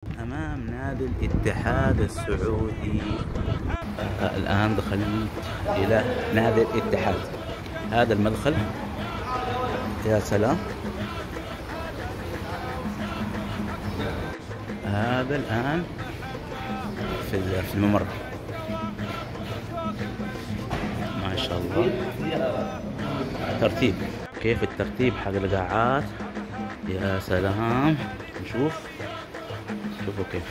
أمام نادي الاتحاد السعودي. الآن دخلت إلى نادي الاتحاد. هذا المدخل، يا سلام. هذا الآن في الممر، ما شاء الله. ترتيب، كيف الترتيب حق القاعات، يا سلام. نشوف، شوفوا كيف.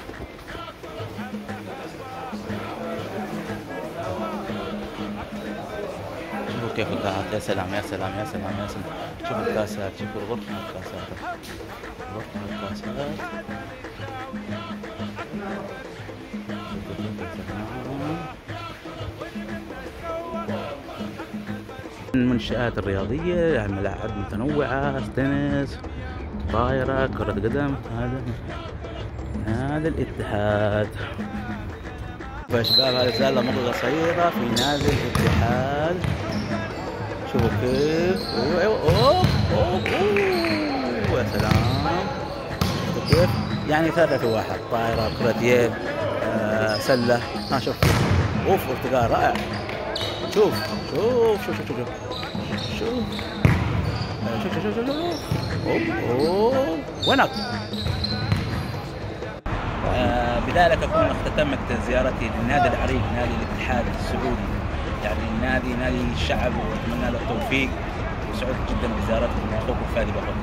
شوفوا كيف القاعات، يا سلام يا سلام يا سلام يا سلام. شوفوا الكاسات، شوفوا الغرفة الكاسات، غرفة الكاسات. المنشآت الرياضية، يعني ملاعب متنوعة، تنس، طايرة، كرة قدم. هذا الاتحاد. يا شباب، هذه سالة مرة صغيرة في نادي الاتحاد. شوفوا كيف. أوه يا سلام. شوفوا كيف، يعني ثلاثة في واحد، طايرة، كرة يد، سلة. شوف اوف، ارتقاء رائع. شوف شوف شوف شوف شوف شوف شوف شوف شوف شوف. اوه ونط. بذلك أكون اختتمت زيارتي للنادي العريق، نادي الاتحاد السعودي. يعني نادي الشعب، وأتمنى له التوفيق، وسعدت جدا بزيارتكم. أخوكم فادي بكر.